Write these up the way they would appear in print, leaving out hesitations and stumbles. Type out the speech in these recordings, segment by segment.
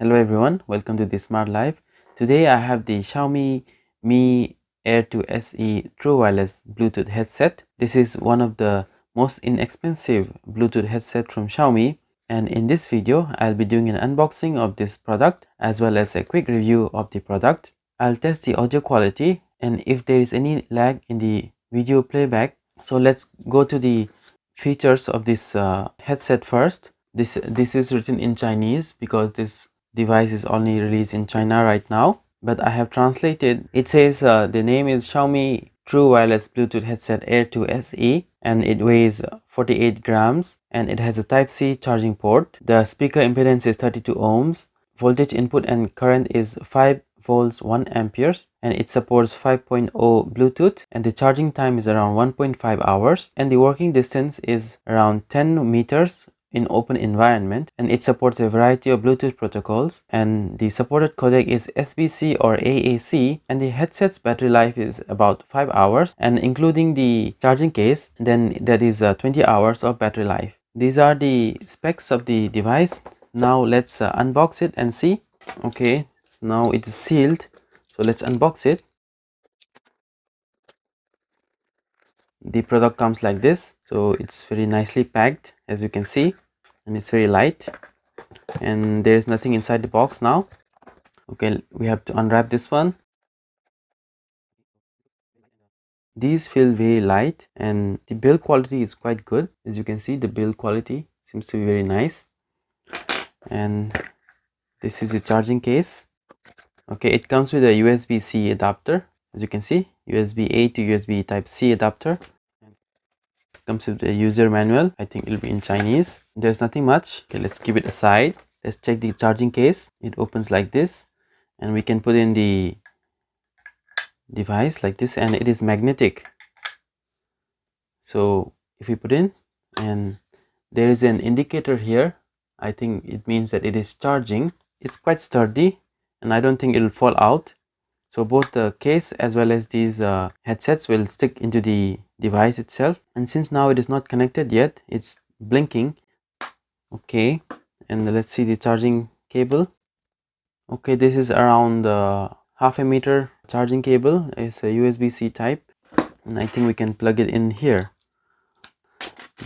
Hello everyone, welcome to the Smart Life. Today I have the Xiaomi Mi Air 2 SE True Wireless Bluetooth headset. This is one of the most inexpensive Bluetooth headset from Xiaomi, and in this video I'll be doing an unboxing of this product as well as a quick review of the product. I'll test the audio quality and if there is any lag in the video playback. So let's go to the features of this headset first. This is written in Chinese because this device is only released in China right now, but I have translated. It says the name is Xiaomi True Wireless Bluetooth Headset Air 2 SE and it weighs 48 grams and it has a Type-C charging port. The speaker impedance is 32 ohms. Voltage input and current is 5 volts 1 amperes and it supports 5.0 Bluetooth and the charging time is around 1.5 hours and the working distance is around 10 meters in open environment, and it supports a variety of Bluetooth protocols, and the supported codec is SBC or AAC, and the headset's battery life is about 5 hours, and including the charging case, then that is 20 hours of battery life. These are the specs of the device. Now let's unbox it and see. Okay, now it is sealed, so let's unbox it. The product comes like this, so it's very nicely packed as you can see, and it's very light and there's nothing inside the box now. Okay, we have to unwrap this one. These feel very light and the build quality is quite good. As you can see, the build quality seems to be very nice. And this is the charging case. Okay, it comes with a USB-C adapter. As you can see, USB-A to USB Type-C adapter. Comes with a user manual. I think it'll be in Chinese. There's nothing much. Okay, let's keep it aside. Let's check the charging case. It opens like this and we can put in the device like this, and it is magnetic. So if we put in, and there is an indicator here, I think it means that it is charging. It's quite sturdy and I don't think it will fall out. So both the case as well as these headsets will stick into the device itself. And since now it is not connected yet, it's blinking. Okay, and let's see the charging cable. Okay, this is around half a meter charging cable. It's a USB-C type, and I think we can plug it in here.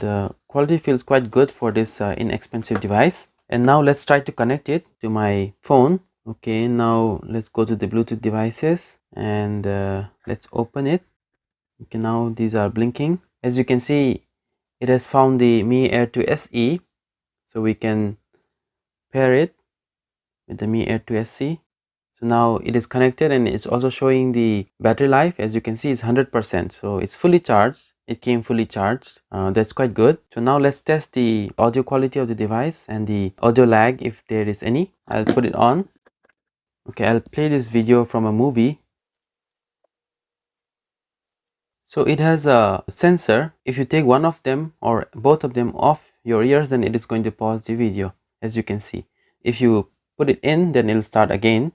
The quality feels quite good for this inexpensive device. And now let's try to connect it to my phone. Okay, now let's go to the Bluetooth devices and let's open it. Okay, now these are blinking. As you can see, it has found the Mi Air 2 SE, so we can pair it with the Mi Air 2 SE. So now it is connected and it's also showing the battery life. As you can see, it's 100%, so it's fully charged. It came fully charged. That's quite good. So now let's test the audio quality of the device and the audio lag if there is any. I'll put it on. Okay, I'll play this video from a movie. So it has a sensor. If you take one of them or both of them off your ears, then it is going to pause the video, as you can see. If you put it in, then it'll start again.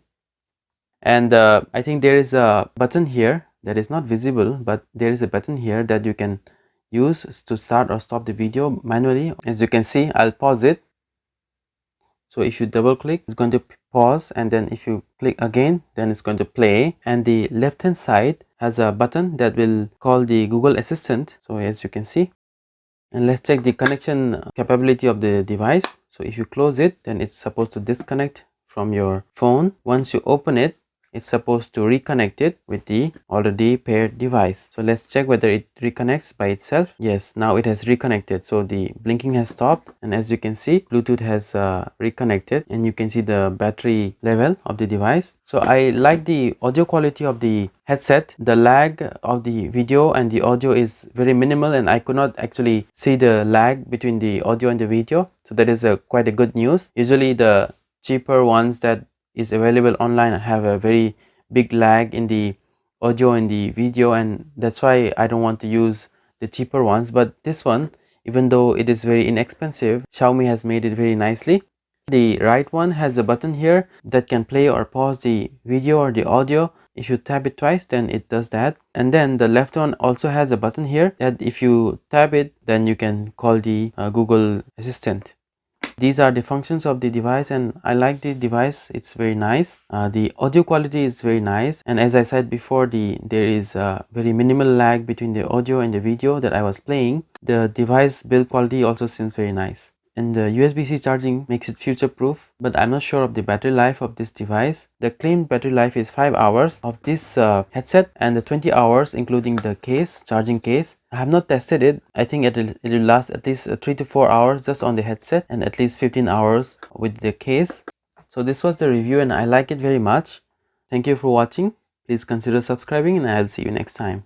And I think there is a button here that is not visible, but there is a button here that you can use to start or stop the video manually. As you can see, I'll pause it. So if you double click, it's going to pause, and then if you click again, then it's going to play. And the left hand side has a button that will call the Google Assistant. So as you can see, and let's check the connection capability of the device. So if you close it, then it's supposed to disconnect from your phone. Once you open it, it's supposed to reconnect it with the already paired device. So let's check whether it reconnects by itself. Yes, now it has reconnected. So the blinking has stopped, and as you can see, Bluetooth has reconnected, and you can see the battery level of the device. So I like the audio quality of the headset. The lag of the video and the audio is very minimal, and I could not actually see the lag between the audio and the video. So that is quite a good news. Usually the cheaper ones that is available online have a very big lag in the audio and the video, and that's why I don't want to use the cheaper ones. But this one, even though it is very inexpensive, Xiaomi has made it very nicely. The right one has a button here that can play or pause the video or the audio. If you tap it twice, then it does that. And then the left one also has a button here that if you tap it, then you can call the Google Assistant. These are the functions of the device, and I like the device. It's very nice. The audio quality is very nice, and as I said before, there is very minimal lag between the audio and the video that I was playing. The device build quality also seems very nice. And the USB-C charging makes it future-proof, but I'm not sure of the battery life of this device. The claimed battery life is 5 hours of this headset, and the 20 hours including the case, charging case. I have not tested it. I think it will last at least 3 to 4 hours just on the headset, and at least 15 hours with the case. So this was the review, and I like it very much. Thank you for watching. Please consider subscribing, and I'll see you next time.